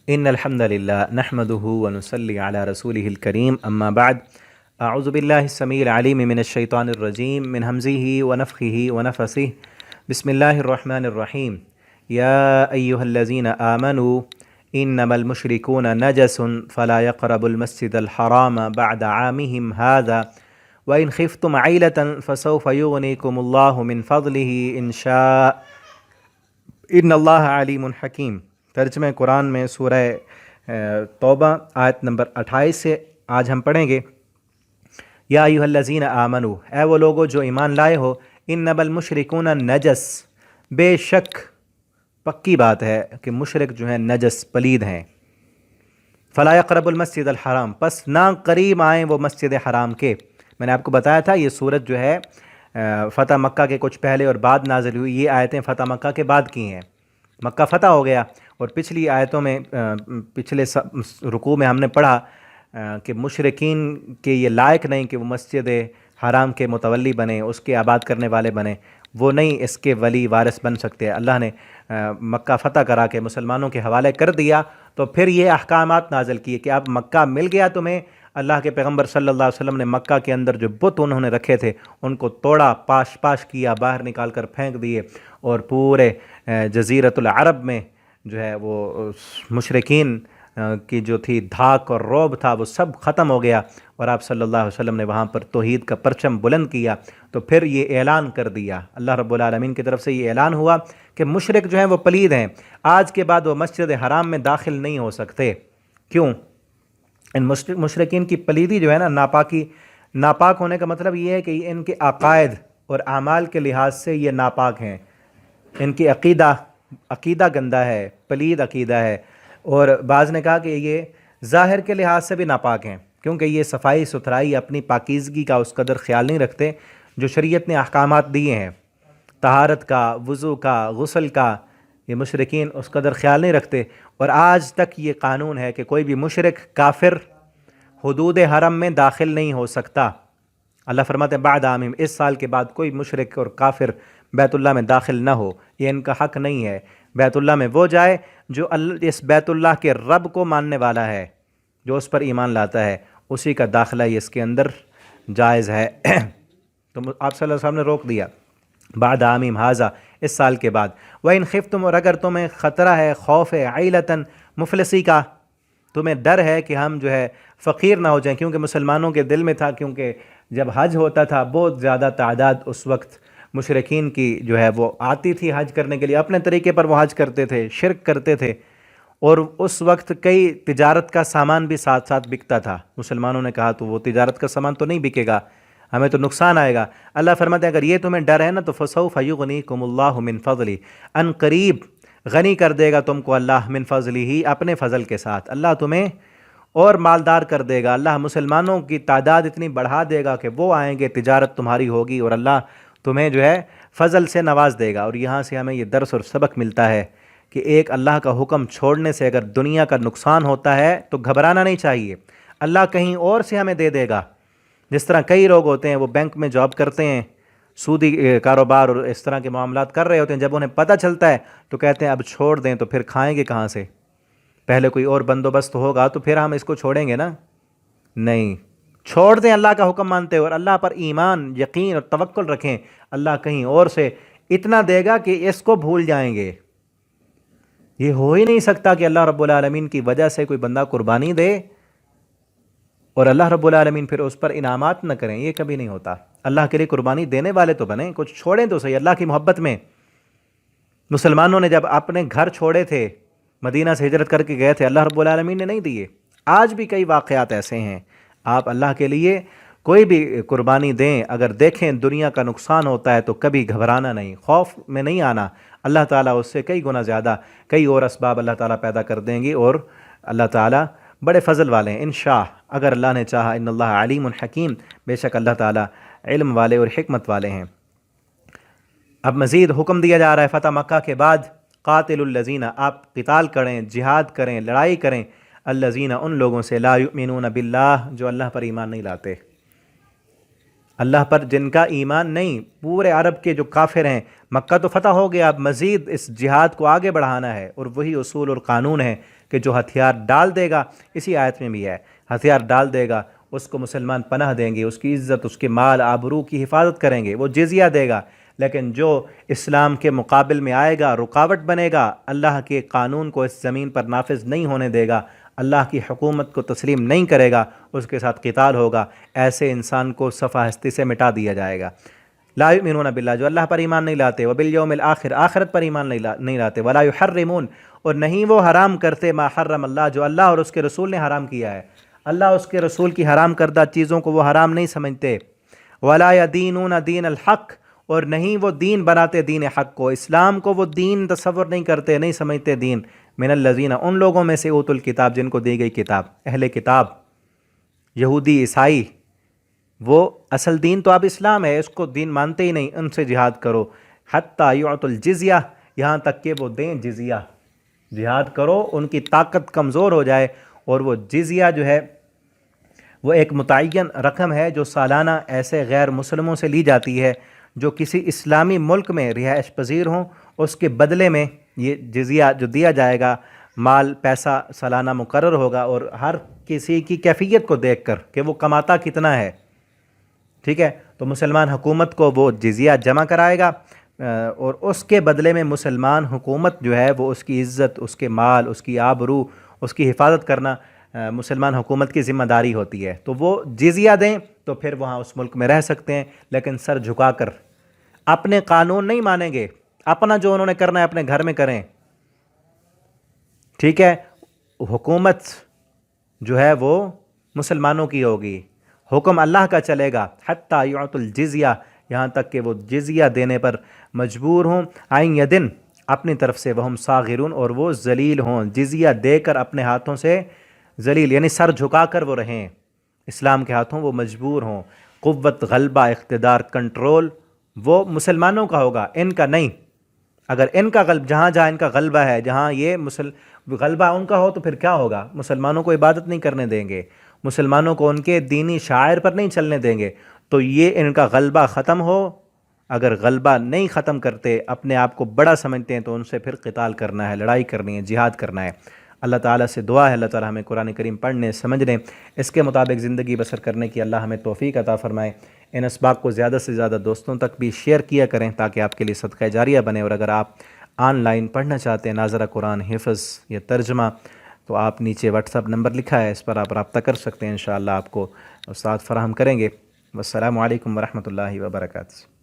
إن الحمد لله نحمده ونصلي على رسوله الكريم أما بعد أعوذ بالله السميع العليم من الشيطان الرجيم من همزه ونفخه ونفثه بسم الله الرحمن الرحيم يا أيها الذين آمنوا إنما المشركون نجس فلا يقربوا المسجد الحرام بعد عامهم هذا وإن خفتم عيلة فسوف يغنيكم الله من فضله إن شاء إن الله عليم حكيم۔ ترجمہ قرآن میں سورہ توبہ آیت نمبر 28 سے آج ہم پڑھیں گے۔ یا ایھا الذین آمنو، اے وہ لوگو جو ایمان لائے ہو، انما المشرکون نجس، بے شک پکی بات ہے کہ مشرک جو ہیں نجس پلید ہیں۔ فلا یقرب المسجد الحرام، پس نہ قریب آئیں وہ مسجد حرام کے۔ میں نے آپ کو بتایا تھا یہ سورت جو ہے فتح مکہ کے کچھ پہلے اور بعد نازل ہوئی، یہ آیتیں فتح مکہ کے بعد کی ہیں۔ مکہ فتح ہو گیا اور پچھلی آیتوں میں پچھلے رکوع میں ہم نے پڑھا کہ مشرکین کے یہ لائق نہیں کہ وہ مسجد حرام کے متولی بنیں، اس کے آباد کرنے والے بنیں، وہ نہیں اس کے ولی وارث بن سکتے۔ اللہ نے مکہ فتح کرا کے مسلمانوں کے حوالے کر دیا تو پھر یہ احکامات نازل کیے کہ اب مکہ مل گیا تمہیں۔ اللہ کے پیغمبر صلی اللہ علیہ وسلم نے مکہ کے اندر جو بت انہوں نے رکھے تھے ان کو توڑا، پاش کیا، باہر نکال کر پھینک دیے، اور پورے جزیرۃ العرب میں جو ہے وہ مشرکین کی جو تھی دھاک اور رعب تھا وہ سب ختم ہو گیا، اور آپ صلی اللہ علیہ وسلم نے وہاں پر توحید کا پرچم بلند کیا۔ تو پھر یہ اعلان کر دیا اللہ رب العالمین کی طرف سے، یہ اعلان ہوا کہ مشرک جو ہیں وہ پلید ہیں، آج کے بعد وہ مسجد حرام میں داخل نہیں ہو سکتے۔ کیوں؟ ان مشرکین کی پلیدی جو ہے نا، ناپاک ہونے کا مطلب یہ ہے کہ ان کے عقائد اور اعمال کے لحاظ سے یہ ناپاک ہیں، ان کی عقیدہ گندہ ہے، پلید عقیدہ ہے، اور بعض نے کہا کہ یہ ظاہر کے لحاظ سے بھی ناپاک ہیں، کیونکہ یہ صفائی ستھرائی اپنی پاکیزگی کا اس قدر خیال نہیں رکھتے جو شریعت نے احکامات دیے ہیں، طہارت کا، وضو کا، غسل کا، یہ مشرکین اس قدر خیال نہیں رکھتے۔ اور آج تک یہ قانون ہے کہ کوئی بھی مشرک کافر حدود حرم میں داخل نہیں ہو سکتا۔ اللہ فرماتے ہیں بعد عامہم، اس سال کے بعد کوئی مشرک اور کافر بیت اللہ میں داخل نہ ہو، یہ ان کا حق نہیں ہے۔ بیت اللہ میں وہ جائے جو اس بیت اللہ کے رب کو ماننے والا ہے، جو اس پر ایمان لاتا ہے، اسی کا داخلہ یہ اس کے اندر جائز ہے۔ تو آپ صلی اللہ علیہ وسلم نے روک دیا بعد عامہم ھذا، اس سال کے بعد۔ وَإِنْ خِفْتُمْ، اور اگر تمہیں خطرہ ہے، خوف ہے، عیلۃً، مفلسی کا، تمہیں ڈر ہے کہ ہم جو ہے فقیر نہ ہو جائیں، کیونکہ مسلمانوں کے دل میں تھا، کیونکہ جب حج ہوتا تھا بہت زیادہ تعداد اس وقت مشرکین کی جو ہے وہ آتی تھی حج کرنے کے لیے، اپنے طریقے پر وہ حج کرتے تھے، شرک کرتے تھے، اور اس وقت کئی تجارت کا سامان بھی ساتھ ساتھ بکتا تھا۔ مسلمانوں نے کہا تو وہ تجارت کا سامان تو نہیں بکے گا، ہمیں تو نقصان آئے گا۔ اللہ فرماتے ہیں اگر یہ تمہیں ڈر ہے نا تو فَسَوْفَ يُغْنِيكُمُ اللَّهُ مِنْ فَضْلِهِ، ان قریب غنی کر دے گا تم کو اللہ من فضلہ، اپنے فضل کے ساتھ اللہ تمہیں اور مالدار کر دے گا۔ اللہ مسلمانوں کی تعداد اتنی بڑھا دے گا کہ وہ آئیں گے، تجارت تمہاری ہوگی، اور اللہ تمہیں جو ہے فضل سے نواز دے گا۔ اور یہاں سے ہمیں یہ درس اور سبق ملتا ہے کہ ایک اللہ کا حکم چھوڑنے سے اگر دنیا کا نقصان ہوتا ہے تو گھبرانا نہیں چاہیے، اللہ کہیں اور سے ہمیں دے دے گا۔ جس طرح کئی لوگ ہوتے ہیں وہ بینک میں جاب کرتے ہیں، سودی کاروبار اور اس طرح کے معاملات کر رہے ہوتے ہیں، جب انہیں پتہ چلتا ہے تو کہتے ہیں اب چھوڑ دیں، تو پھر کھائیں گے کہاں سے؟ پہلے کوئی اور بندوبست ہوگا تو پھر ہم اس کو چھوڑیں گے نا، نہیں، چھوڑ دیں، اللہ کا حکم مانتے اور اللہ پر ایمان، یقین اور توکل رکھیں، اللہ کہیں اور سے اتنا دے گا کہ اس کو بھول جائیں گے۔ یہ ہو ہی نہیں سکتا کہ اللہ رب العالمین کی وجہ سے کوئی بندہ قربانی دے اور اللہ رب العالمین پھر اس پر انعامات نہ کریں، یہ کبھی نہیں ہوتا۔ اللہ کے لیے قربانی دینے والے تو بنیں، کچھ چھوڑیں تو صحیح اللہ کی محبت میں۔ مسلمانوں نے جب اپنے گھر چھوڑے تھے، مدینہ سے ہجرت کر کے گئے تھے، اللہ رب العالمین نے نہیں دیے۔ آج بھی کئی واقعات ایسے ہیں، آپ اللہ کے لیے کوئی بھی قربانی دیں، اگر دیکھیں دنیا کا نقصان ہوتا ہے تو کبھی گھبرانا نہیں، خوف میں نہیں آنا، اللہ تعالیٰ اس سے کئی گنا زیادہ کئی اور اسباب اللہ تعالیٰ پیدا کر دیں گے، اور اللہ تعالیٰ بڑے فضل والے ہیں انشاء، اگر اللہ نے چاہا۔ ان اللہ علیم حکیم، بے شک اللہ تعالیٰ علم والے اور حکمت والے ہیں۔ اب مزید حکم دیا جا رہا ہے فتح مکہ کے بعد، قاتل الذین، آپ قتال کریں، جہاد کریں، لڑائی کریں، الذین، ان لوگوں سے، لا یؤمنون باللہ، جو اللہ پر ایمان نہیں لاتے، اللہ پر جن کا ایمان نہیں۔ پورے عرب کے جو کافر ہیں، مکہ تو فتح ہو گیا، اب مزید اس جہاد کو آگے بڑھانا ہے، اور وہی اصول اور قانون ہے کہ جو ہتھیار ڈال دے گا، اسی آیت میں بھی ہے، ہتھیار ڈال دے گا اس کو مسلمان پناہ دیں گے، اس کی عزت، اس کے مال آبرو کی حفاظت کریں گے، وہ جزیہ دے گا۔ لیکن جو اسلام کے مقابل میں آئے گا، رکاوٹ بنے گا، اللہ کے قانون کو اس زمین پر نافذ نہیں ہونے دے گا، اللہ کی حکومت کو تسلیم نہیں کرے گا، اس کے ساتھ قتال ہوگا، ایسے انسان کو صفحہ ہستی سے مٹا دیا جائے گا۔ لا یؤمنون باللہ، جو اللہ پر ایمان نہیں لاتے، وبالیوم الآخر، آخرت پر ایمان نہیں لاتے، ولا یحرمون، اور نہیں وہ حرام کرتے، ما حرم اللہ، جو اللہ اور اس کے رسول نے حرام کیا ہے، اللہ اس کے رسول کی حرام کردہ چیزوں کو وہ حرام نہیں سمجھتے، ولا یدینون دین الحق، اور نہیں وہ دین بناتے دین حق کو، اسلام کو وہ دین تصور نہیں کرتے، نہیں سمجھتے دین، من الذین، ان لوگوں میں سے اوتوا الکتاب، جن کو دی گئی کتاب، اہل کتاب، یہودی، عیسائی، وہ اصل دین تو اب اسلام ہے، اس کو دین مانتے ہی نہیں، ان سے جہاد کرو، حتی یعطوا الجزیہ، یہاں تک کہ وہ دیں جزیہ، جہاد کرو، ان کی طاقت کمزور ہو جائے، اور وہ جزیہ جو ہے وہ ایک متعین رقم ہے جو سالانہ ایسے غیر مسلموں سے لی جاتی ہے جو کسی اسلامی ملک میں رہائش پذیر ہوں، اس کے بدلے میں یہ جزیہ جو دیا جائے گا، مال پیسہ سالانہ مقرر ہوگا، اور ہر کسی کی کیفیت کو دیکھ کر کہ وہ کماتا کتنا ہے، ٹھیک ہے، تو مسلمان حکومت کو وہ جزیہ جمع کرائے گا، اور اس کے بدلے میں مسلمان حکومت جو ہے وہ اس کی عزت، اس کے مال، اس کی آبرو، اس کی حفاظت کرنا مسلمان حکومت کی ذمہ داری ہوتی ہے، تو وہ جزیہ دیں تو پھر وہاں اس ملک میں رہ سکتے ہیں، لیکن سر جھکا کر اپنے قانون نہیں مانیں گے، اپنا جو انہوں نے کرنا ہے اپنے گھر میں کریں، ٹھیک ہے، حکومت جو ہے وہ مسلمانوں کی ہوگی، حکم اللہ کا چلے گا، حتی یعطوا الجزیہ، یہاں تک کہ وہ جزیہ دینے پر مجبور ہوں، عن یدن، اپنی طرف سے، وہم صاغرون، اور وہ ذلیل ہوں، جزیہ دے کر اپنے ہاتھوں سے ذلیل، یعنی سر جھکا کر وہ رہیں، اسلام کے ہاتھوں وہ مجبور ہوں، قوت، غلبہ، اقتدار، کنٹرول وہ مسلمانوں کا ہوگا، ان کا نہیں، اگر ان کا جہاں جہاں ان کا غلبہ ہے، جہاں یہ غلبہ ان کا ہو تو پھر کیا ہوگا، مسلمانوں کو عبادت نہیں کرنے دیں گے، مسلمانوں کو ان کے دینی شعائر پر نہیں چلنے دیں گے، تو یہ ان کا غلبہ ختم ہو، اگر غلبہ نہیں ختم کرتے، اپنے آپ کو بڑا سمجھتے ہیں، تو ان سے پھر قتال کرنا ہے، لڑائی کرنی ہے، جہاد کرنا ہے۔ اللہ تعالیٰ سے دعا ہے اللہ تعالیٰ ہمیں قرآن کریم پڑھنے، سمجھنے، اس کے مطابق زندگی بسر کرنے کی اللہ ہمیں توفیق عطا فرمائے۔ ان اسباق کو زیادہ سے زیادہ دوستوں تک بھی شیئر کیا کریں تاکہ آپ کے لیے صدقہ جاریہ بنے، اور اگر آپ آن لائن پڑھنا چاہتے ہیں ناظرہ قرآن حفظ یا ترجمہ، تو آپ نیچے واٹس ایپ نمبر لکھا ہے، اس پر آپ رابطہ کر سکتے ہیں، انشاءاللہ آپ کو استاد فراہم کریں گے۔ والسلام علیکم ورحمۃ اللہ وبرکاتہ۔